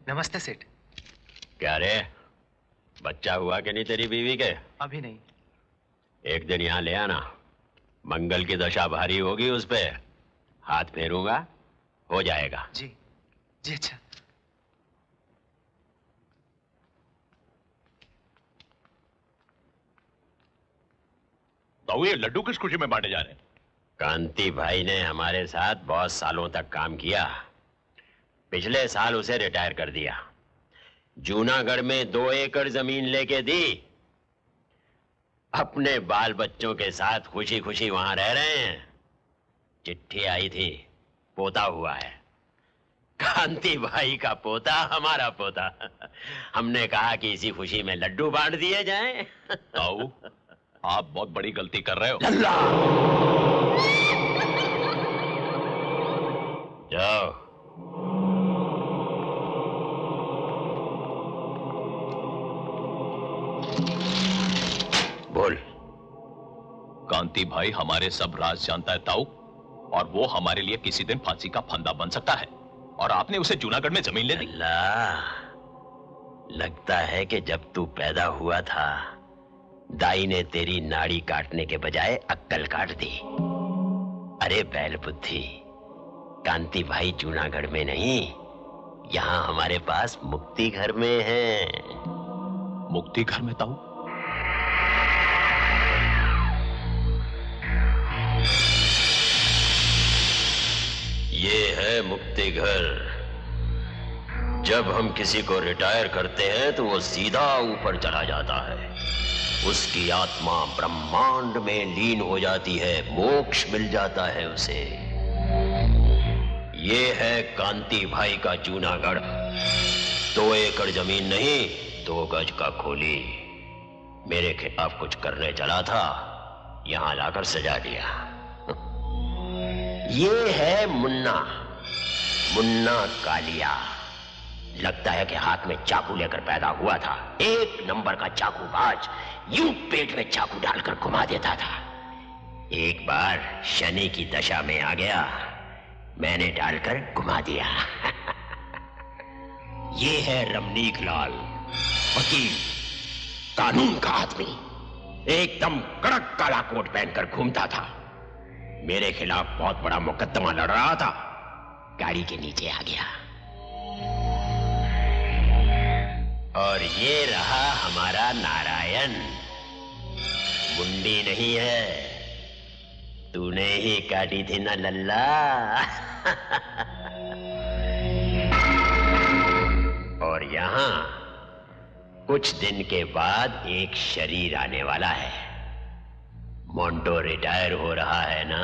नमस्ते सेठ। क्या रे, बच्चा हुआ कि नहीं तेरी बीवी के? अभी नहीं। एक दिन यहाँ ले आना, मंगल की दशा भारी होगी, उस पे हाथ फेरूंगा, हो जाएगा। जी जी। अच्छा। तो ये लड्डू किस खुशी में बांटे जा रहे हैं? कांति भाई ने हमारे साथ बहुत सालों तक काम किया। पिछले साल उसे रिटायर कर दिया। जूनागढ़ में 2 एकड़ जमीन लेके दी। अपने बाल बच्चों के साथ खुशी खुशी वहां रह रहे हैं। चिट्ठी आई थी, पोता हुआ है। कांति भाई का पोता, हमारा पोता। हमने कहा कि इसी खुशी में लड्डू बांट दिए जाएं। ताऊ, आप बहुत बड़ी गलती कर रहे हो। लल्ला! जाओ। बोल। कांति भाई हमारे सब राज जानता है ताऊ, और वो हमारे लिए किसी दिन फांसी का फंदा बन सकता है। और आपने उसे जूनागढ़ में जमीन ले दी। अल्लाह, लगता है कि जब तू पैदा हुआ था दाई ने तेरी नाड़ी काटने के बजाय अक्कल काट दी। अरे बैल बुद्धि, कांति भाई जूनागढ़ में नहीं, यहाँ हमारे पास मुक्ति घर में है। मुक्ति घर में ताऊ? ये है मुक्ति घर। जब हम किसी को रिटायर करते हैं तो वो सीधा ऊपर चला जाता है। उसकी आत्मा ब्रह्मांड में लीन हो जाती है, मोक्ष मिल जाता है उसे। ये है कांति भाई का जूनागढ़। 2 एकड़ जमीन नहीं, 2 गज का खोली। मेरे खिलाफ कुछ करने चला था, यहां लाकर सजा दिया। ये है मुन्ना, मुन्ना कालिया। लगता है कि हाथ में चाकू लेकर पैदा हुआ था। 1 नंबर का चाकूबाज, यूं पेट में चाकू डालकर घुमा देता था। एक बार शनि की दशा में आ गया, मैंने डालकर घुमा दिया। ये है रमनीक लाल, वकील, कानून का आदमी। एकदम कड़क काला कोट पहनकर घूमता था। मेरे खिलाफ बहुत बड़ा मुकदमा लड़ रहा था, गाड़ी के नीचे आ गया। और ये रहा हमारा नारायण। मुंडी नहीं है, तूने ही काटी थी ना लल्ला। और यहां कुछ दिन के बाद एक शरीर आने वाला है। मोंटो रिटायर हो रहा है ना।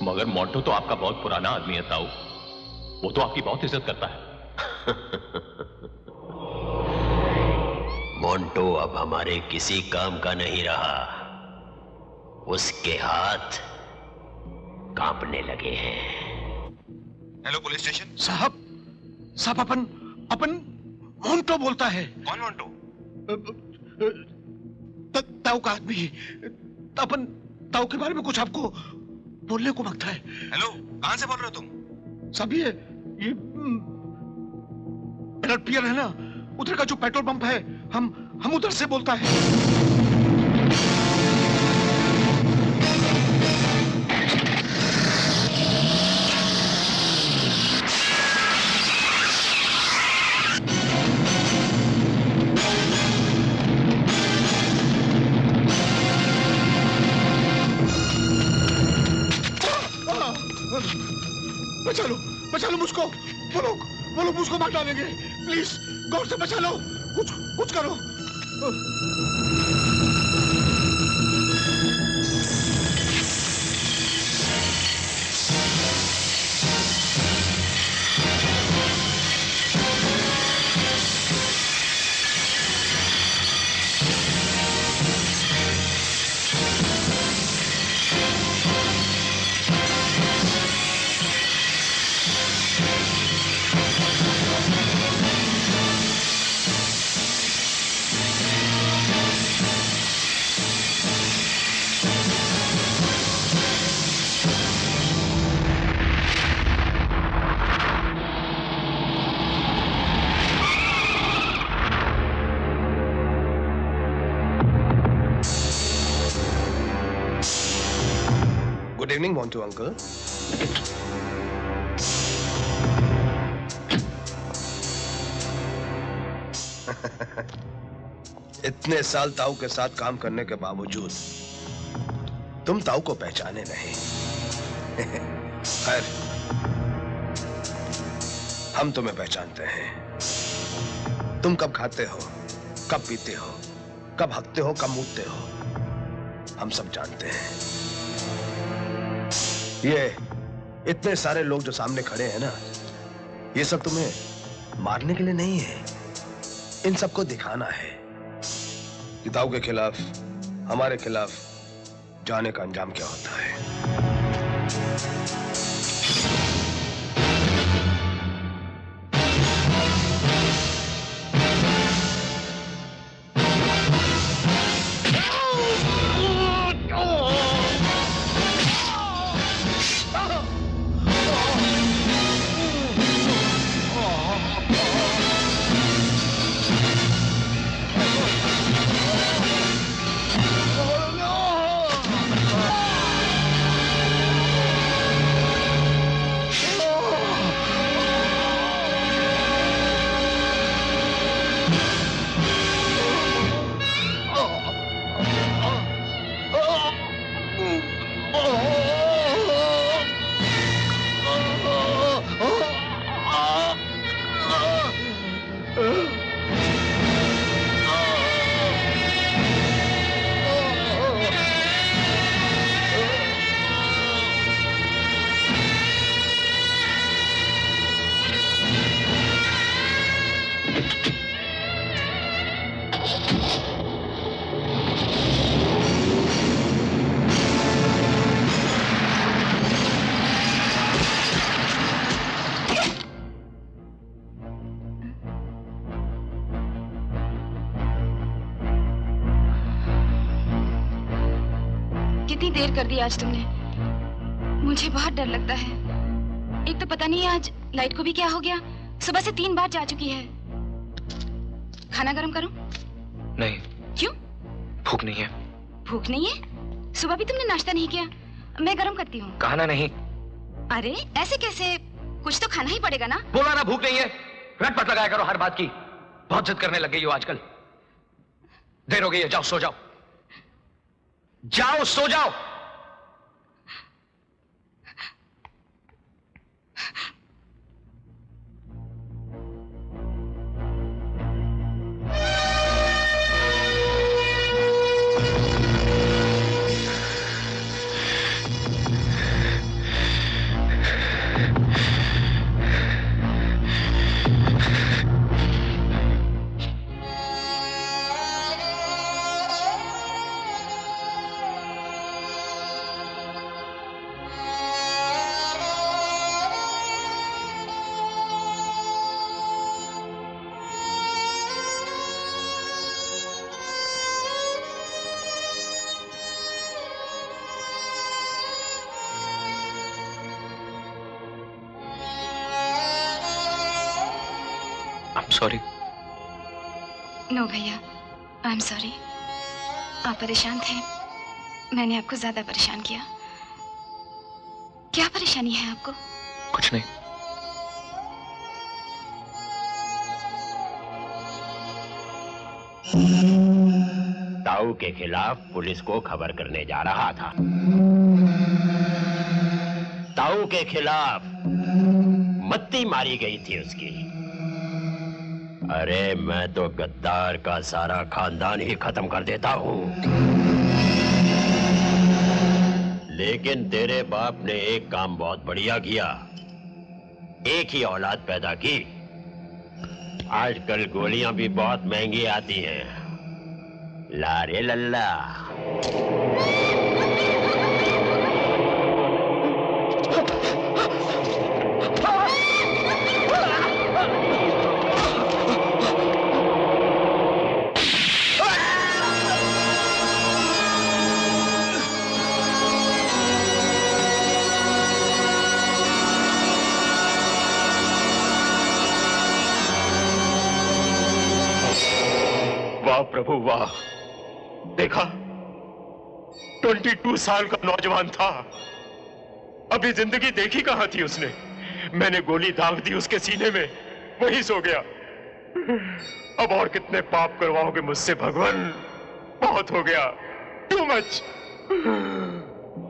मगर मोंटो तो आपका बहुत पुराना आदमी है ताऊ, वो तो आपकी बहुत इज्जत करता है। मोंटो अब हमारे किसी काम का नहीं रहा। उसके हाथ कांपने लगे हैं। Hello police station. साहब, साहब अपन मोंटो बोलता है। कौन मोंटो? ताऊ का आदमी। अपन ताऊ के बारे में कुछ आपको बोलने को मांगता है। हेलो, कहां से बोल रहे हो तुम? साहब ये ब्लड पियर है ना, उधर का जो पेट्रोल पंप है, हम उधर से बोलता है। बचा लो मुझको। वो लोग मुझको मार डालेंगे। प्लीज गौर से बचा लो। कुछ करो। Evening Montu uncle. इतने साल ताऊ के साथ काम करने के बावजूद तुम ताऊ को पहचाने नहीं। खैर, हम तुम्हें पहचानते हैं। तुम कब खाते हो, कब पीते हो, कब हंसते हो, कब मूतते हो, हम सब जानते हैं। ये इतने सारे लोग जो सामने खड़े हैं ना, ये सब तुम्हें मारने के लिए नहीं है, इन सबको दिखाना है कि ताऊ के खिलाफ, हमारे खिलाफ जाने का अंजाम क्या होता है। कितनी देर कर दी आज तुमने? मुझे बहुत डर लगता है। एक तो पता नहीं आज लाइट को भी क्या हो गया, सुबह से 3 बार जा चुकी है। खाना गरम करूं? नहीं। क्यों? भूख नहीं है। भूख नहीं है? सुबह भी तुमने नाश्ता नहीं किया। मैं गरम करती हूँ। कहा ना नहीं। अरे ऐसे कैसे, कुछ तो खाना ही पड़ेगा ना। बोला ना भूख नहीं है, रटपट लगाया करो हर बात की। बहुत जिद करने लग गई हो आजकल। देर हो गई है, जाओ सो जाओ। जाओ सो जाओ। सॉरी। नो भैया, आई एम सॉरी। आप परेशान थे, मैंने आपको ज्यादा परेशान किया। क्या परेशानी है आपको? कुछ नहीं। ताऊ के खिलाफ पुलिस को खबर करने जा रहा था। ताऊ के खिलाफ मत्ती मारी गई थी उसकी। अरे मैं तो गद्दार का सारा खानदान ही खत्म कर देता हूँ, लेकिन तेरे बाप ने एक काम बहुत बढ़िया किया। एक ही औलाद पैदा की। आजकल गोलियां भी बहुत महंगी आती हैं। ला रे लल्ला। वाह प्रभु वाह, देखा 22 साल का नौजवान था, अभी जिंदगी देखी कहां थी उसने। मैंने गोली दाग दी उसके सीने में, वही सो गया। अब और कितने पाप करवाओगे मुझसे भगवान? बहुत हो गया, टू मच।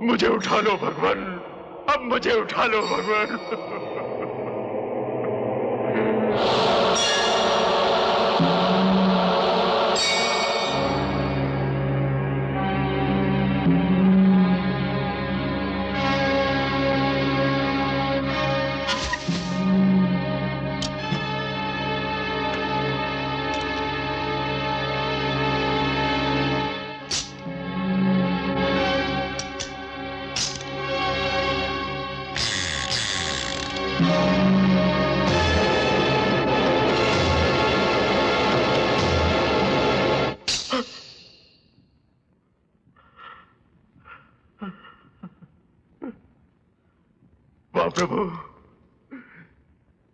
मुझे उठा लो भगवान, अब मुझे उठा लो भगवान। वाह प्रभु,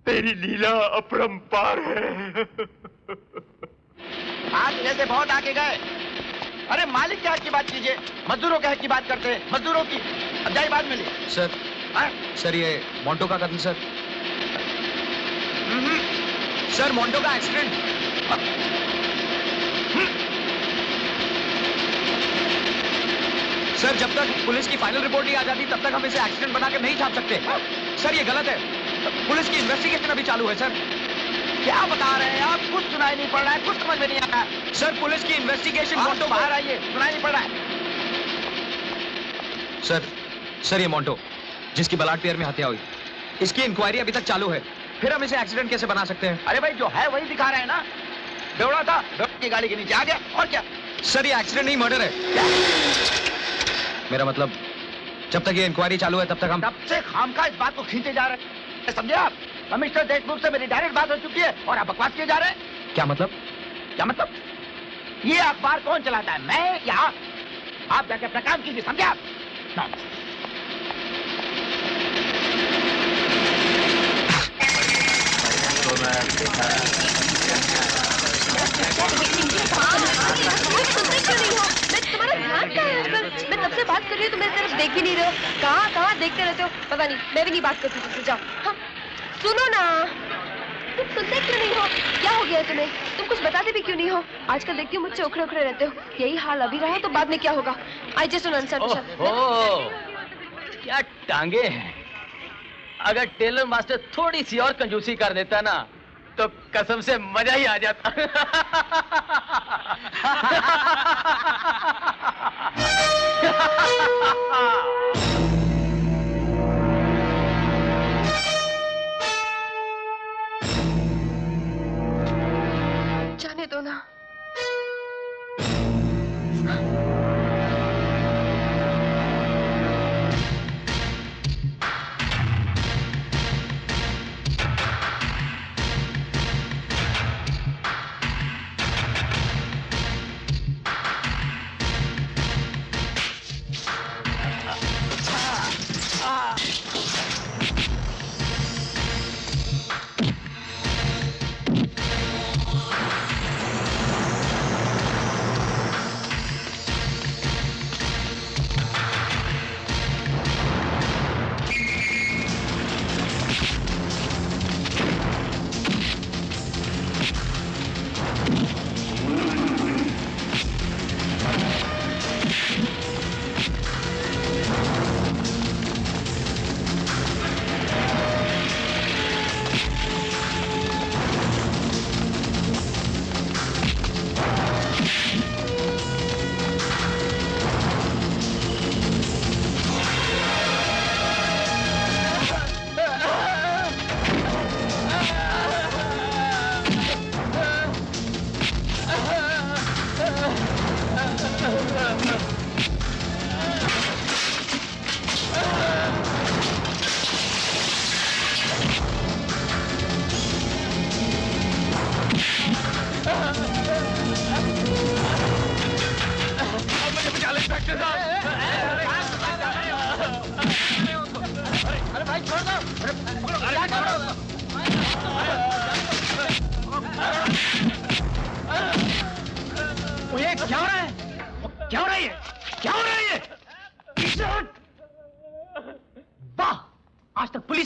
तेरी लीला अपरंपार है। आज जैसे बहुत आगे गए। अरे मालिक के हक की बात कीजिए, मजदूरों के हक की बात करते हैं, मजदूरों की। अब जाए बात मिली सर। हाँ? सर ये मोंटो का कत्ल सर। सर मोंटो का एक्सीडेंट। सर जब तक पुलिस की फाइनल रिपोर्ट नहीं आ जाती तब तक हम इसे एक्सीडेंट बना के नहीं छाप सकते। सर ये गलत है। पुलिस की इन्वेस्टिगेशन अभी चालू है सर। क्या बता रहे हैं आप? कुछ सुनाई नहीं पड़ रहा है, कुछ समझ में नहीं आ रहा है। सर पुलिस की इन्वेस्टिगेशन मोंटो बाहर आइए, सुनाई नहीं पड़ रहा है। सर ये मोंटो जिसकी बलाट पियर में हत्या हुई, इसकी इंक्वायरी अभी तक चालू है। फिर हम इसे एक्सीडेंट कैसे बना सकते हैं? अरे भाई जो है वही दिखा रहे हैं ना। बेवड़ा था, बेवड़ा की गाड़ी के नीचे आ गया और क्या? सर ये एक्सीडेंट नहीं मर्डर है। मेरा मतलब जब तक ये इंक्वायरी चालू है तब तक हम तब से खामखा इस बात को खींचे जा रहे हैं, समझे आप? कमिश्नर देशमुख से मेरी डायरेक्ट बात हो चुकी है और आप बकवास किए जा रहे हैं। क्या मतलब? क्या मतलब? ये अखबार कौन चलाता है, मैं या आप? आप जाके अपना काम कीजिए, समझे आप? मैं तब से बात कर रही हूँ, तुम मेरी तरफ देख ही नहीं रहे हो। कहाँ देखते रहते हो? पता नहीं, मैं भी नहीं बात करती तुमसे। जाओ। हाँ, सुनो ना, तुम सुनते क्यों नहीं हो? क्या हो गया तुम्हें? तुम कुछ बताते भी क्यों नहीं हो? आजकल देखती हूँ मुझसे उखड़े उखड़े रहते हो। यही हाल अभी रहा तो बाद में क्या होगा? I just don't understand. क्या टांगे हैं। अगर टेलर मास्टर थोड़ी सी और कंजूसी कर देता ना तो कसम से मजा ही आ जाता। जाने दो ना।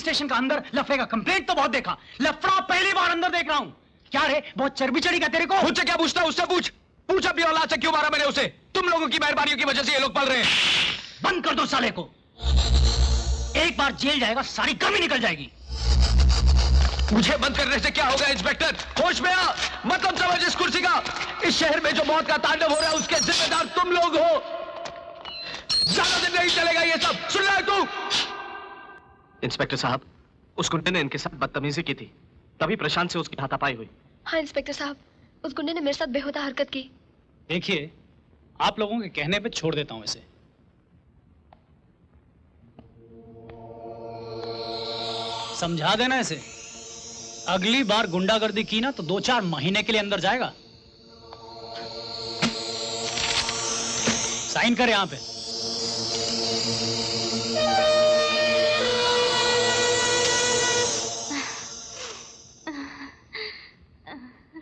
स्टेशन का अंदर लफड़े का कंप्लेंट तो बहुत देखा, लफड़ा पहली बार अंदर देख रहा हूँ। क्या रे, बहुत चर्बी चढ़ी क्या तेरे को? मुझसे क्या पूछता है? उससे पूछ। पूछ अपनी औलाद से क्यों मारा मैंने उसे? तुम लोगों की मेहरबानियों की वजह से ये लोग पल रहे हैं। बंद कर दो साले को। एक बार जेल जाएगा सारी कमी निकल जाएगी। मुझे बंद करने से क्या होगा इंस्पेक्टर? होश में आ, मतलब समझ इस कुर्सी का। इस शहर में जो मौत का तांडव हो रहा है उसके जिम्मेदार तुम लोग हो। ज्यादा दिन नहीं चलेगा ये सब, सुन रहा है तू? इंस्पेक्टर साहब, उस गुंडे ने इनके साथ बदतमीजी की थी, तभी प्रशांत से उसकी हाथापाई हुई। हाँ इंस्पेक्टर साहब, उस गुंडे ने मेरे साथ बेहुदा हरकत की। देखिए, आप लोगों के कहने पे छोड़ देता हूं इसे। समझा देना इसे, अगली बार गुंडागर्दी की ना तो 2-4 महीने के लिए अंदर जाएगा। साइन कर यहां पे।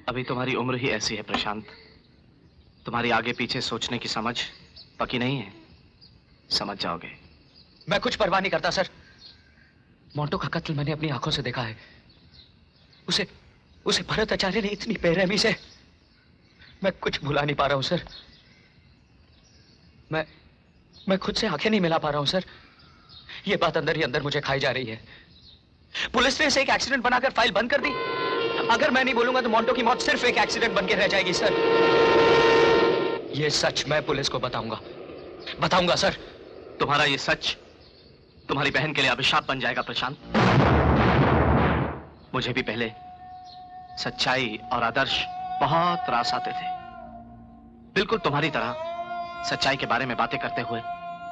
अभी तुम्हारी उम्र ही ऐसी है प्रशांत, तुम्हारी आगे पीछे सोचने की समझ पकी नहीं है, समझ जाओगे। मैं कुछ परवाह नहीं करता सर। मोंटो का कत्ल मैंने अपनी आंखों से देखा है। उसे भरत आचार्य ने इतनी बेरहमी से, मैं कुछ भुला नहीं पा रहा हूं सर। मैं खुद से आंखें नहीं मिला पा रहा हूं सर। ये बात अंदर ही अंदर मुझे खाई जा रही है। पुलिस ने इसे एक एक्सीडेंट बनाकर फाइल बंद कर दी। अगर मैं नहीं बोलूंगा तो मोंटो की मौत सिर्फ एक एक्सीडेंट बन के रह जाएगी सर। ये सच मैं पुलिस को बताऊंगा सर। तुम्हारा ये सच तुम्हारी बहन के लिए अभिशाप बन जाएगा प्रशांत। मुझे भी पहले सच्चाई और आदर्श बहुत रास आते थे, बिल्कुल तुम्हारी तरह सच्चाई के बारे में बातें करते हुए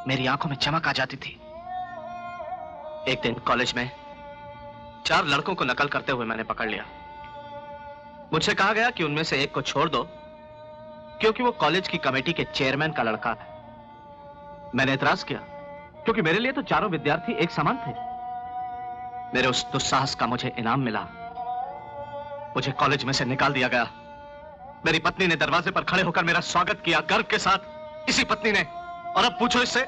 मेरी आंखों में चमक आ जाती थी। एक दिन कॉलेज में 4 लड़कों को नकल करते हुए मैंने पकड़ लिया। मुझसे कहा गया कि उनमें से एक को छोड़ दो क्योंकि वो कॉलेज की कमेटी के चेयरमैन का लड़का है। मैंने एतराज किया क्योंकि मेरे लिए तो चारों विद्यार्थी एक समान थे। मेरे उस दुस्साहस का मुझे इनाम मिला। मुझे कॉलेज में से निकाल दिया गया। मेरी पत्नी ने दरवाजे पर खड़े होकर मेरा स्वागत किया गर्व के साथ, इसी पत्नी ने। और अब पूछो इससे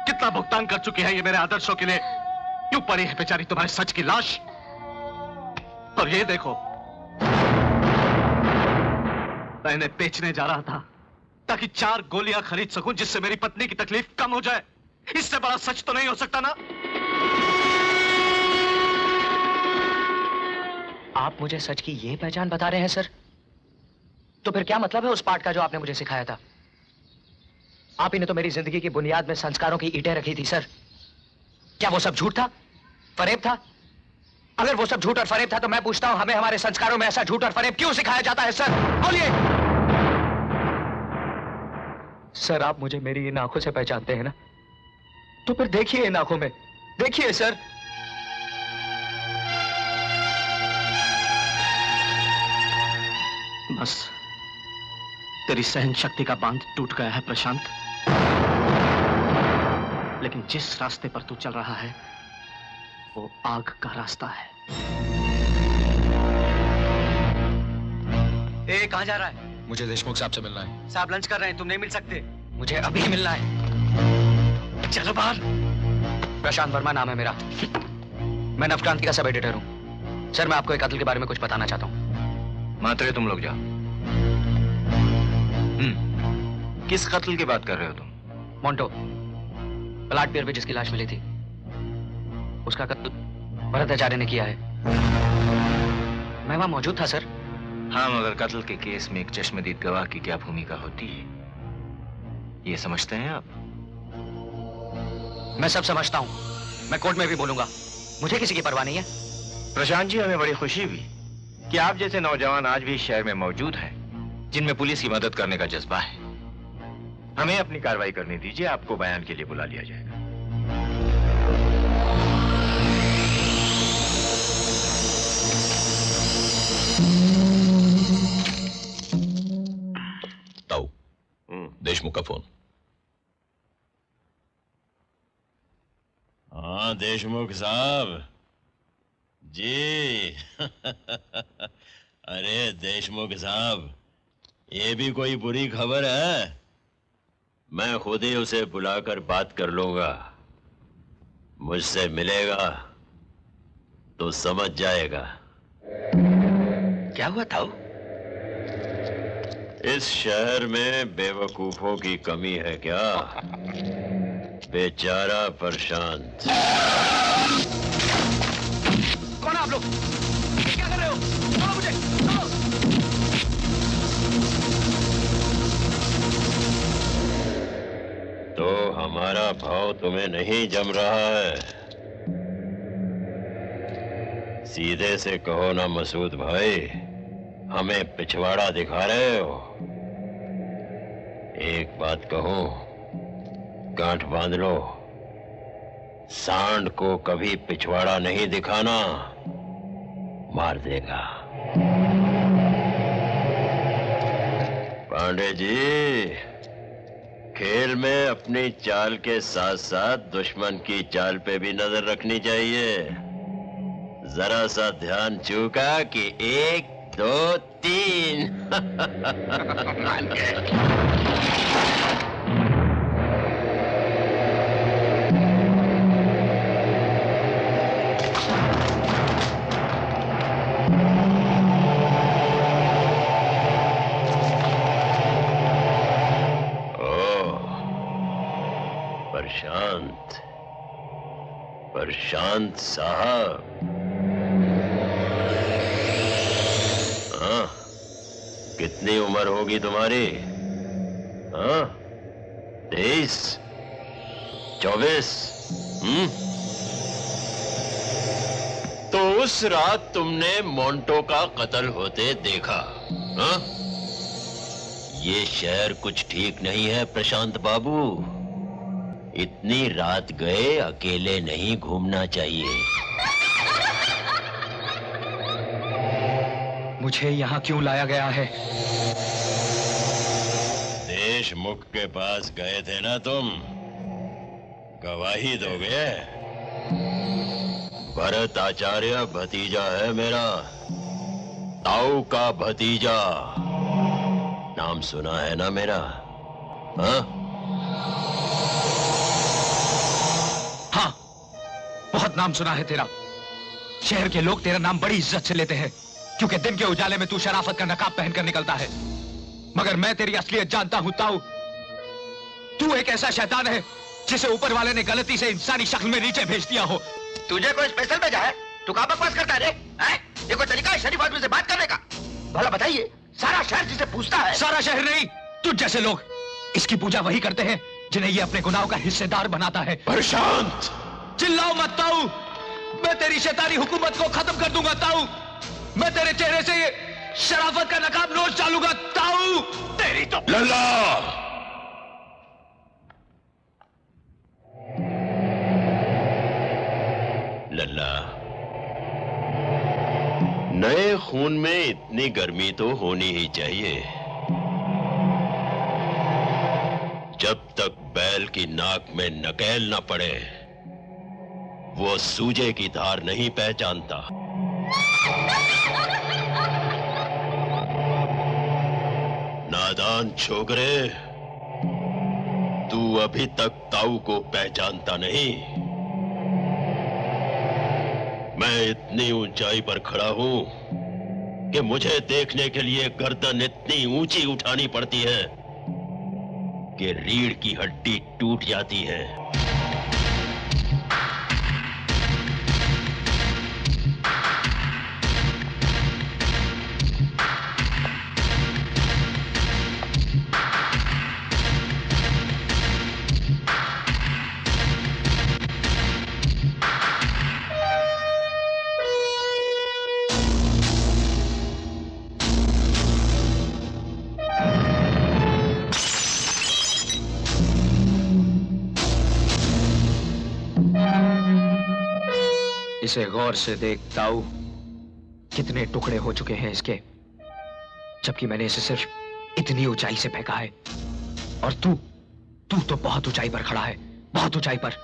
कितना भुगतान कर चुकी है ये मेरे आदर्शों के लिए। क्यों पड़ी है बेचारी तुम्हारे सच की लाश। और ये देखो, मैं इन्हें बेचने जा रहा था ताकि 4 गोलियां खरीद सकूं जिससे मेरी पत्नी की तकलीफ कम हो जाए। इससे बड़ा सच तो नहीं हो सकता ना। आप मुझे सच की ये पहचान बता रहे हैं सर? तो फिर क्या मतलब है उस पाठ का जो आपने मुझे सिखाया था? आप ही ने तो मेरी जिंदगी की बुनियाद में संस्कारों की ईंटें रखी थी सर। क्या वो सब झूठ था, फरेब था? अगर वो सब झूठ और फरेब था तो मैं पूछता हूं, हमें हमारे संस्कारों में ऐसा झूठ और फरेब क्यों सिखाया जाता है सर? बोलिए सर। आप मुझे मेरी इन आंखों से पहचानते हैं ना, तो फिर देखिए इन आंखों में, देखिए सर। बस तेरी सहन शक्ति का बांध टूट गया है प्रशांत। लेकिन जिस रास्ते पर तू चल रहा है वो आग का रास्ता है। कहां जा रहा है? मुझे देशमुख साहब से मिलना है। साहब लंच कर रहे हैं, तुम नहीं मिल सकते। मुझे अभी ही मिलना है। चलो बाहर। प्रशांत वर्मा नाम है मेरा। मैं नवक्रांति का सब एडिटर हूं। सर मैं आपको एक कत्ल के बारे में कुछ बताना चाहता हूं। मात्रे तुम लोग जाओ। किस कत्ल की बात कर रहे हो तुम? मोंटो, प्लाट पियर पे जिसकी लाश मिली थी, उसका कत्ल भरत आचार्य ने किया है। मैं वहां मौजूद था सर। हाँ, मगर कत्ल के केस में एक चश्मदीद गवाह की क्या भूमिका होती है, ये समझते हैं आप? मैं सब समझता हूं। मैं कोर्ट में भी बोलूंगा। मुझे किसी की परवाह नहीं है। प्रशांत जी, हमें बड़ी खुशी हुई कि आप जैसे नौजवान आज भी इस शहर में मौजूद हैं, जिनमें पुलिस की मदद करने का जज्बा है। हमें अपनी कार्रवाई करने दीजिए, आपको बयान के लिए बुला लिया जाएगा। ताऊ, देशमुख का फोन। हाँ देशमुख साहब जी। अरे देशमुख साहब, ये भी कोई बुरी खबर है? मैं खुद ही उसे बुलाकर बात कर लूंगा। मुझसे मिलेगा तो समझ जाएगा। क्या हुआ ताऊ? इस शहर में बेवकूफों की कमी है क्या? बेचारा प्रशांत। कौन आप लोग? क्या कर रहे हो? छोड़ो मुझे, छोड़ो। तो हमारा भाव तुम्हें नहीं जम रहा है? सीधे से कहो ना मसूद भाई, हमें पिछवाड़ा दिखा रहे हो? एक बात कहो, गांठ बांध लो, सांड को कभी पिछवाड़ा नहीं दिखाना, मार देगा। पांडे जी, खेल में अपनी चाल के साथ साथ दुश्मन की चाल पे भी नजर रखनी चाहिए। जरा सा ध्यान चूका कि 1 2 3 मान गए। प्रशांत साहब, हाँ, कितनी उम्र होगी तुम्हारी? हाँ, 23, 24? तो उस रात तुमने मोंटो का कत्ल होते देखा? हाँ? ये शहर कुछ ठीक नहीं है प्रशांत बाबू। इतनी रात गए अकेले नहीं घूमना चाहिए। मुझे यहाँ क्यों लाया गया है? देशमुख के पास गए थे ना तुम, गवाही दोगे? भरत आचार्य भतीजा है मेरा, ताऊ का भतीजा। नाम सुना है ना मेरा? हाँ? हाँ, बहुत नाम सुना है तेरा। शहर के लोग तेरा नाम बड़ी इज्जत से लेते हैं, क्योंकि दिन के उजाले में तू शराफत का नकाब पहनकर निकलता है। मगर मैं तेरी असलियत जानता हूं ताऊ। तू एक ऐसा शैतान है जिसे ऊपर वाले ने गलती से इंसानी शक्ल में नीचे भेज दिया हो। तुझे कोई स्पेशल भेजा है? तू कहां बकवास करता है रे? ये कोई तरीका है शरीफ आदमी से बात करने का? भला बताइए, सारा शहर जिसे पूछता है। सारा शहर नहीं, तुझ जैसे लोग इसकी पूजा वही करते हैं जिन्हें ये अपने गुनाहों का हिस्सेदार बनाता है। प्रशांत, चिल्लाओ मत ताऊ, मैं तेरी शैतानी हुकूमत को खत्म कर दूंगा ताऊ। मैं तेरे चेहरे से ये शराफत का नकाब नोच डालूंगा ताऊ। तेरी तो लल्ला, लल्ला, नए खून में इतनी गर्मी तो होनी ही चाहिए। जब तक बैल की नाक में नकेल न पड़े, वो सूजे की धार नहीं पहचानता। नादान छोकरे, तू अभी तक ताऊ को पहचानता नहीं। मैं इतनी ऊंचाई पर खड़ा हूं कि मुझे देखने के लिए गर्दन इतनी ऊंची उठानी पड़ती है कि रीढ़ की हड्डी टूट जाती है। इसे गौर से देख ताऊ, कितने टुकड़े हो चुके हैं इसके, जबकि मैंने इसे सिर्फ इतनी ऊंचाई से फेंका है। और तू तो बहुत ऊंचाई पर खड़ा है, बहुत ऊंचाई पर।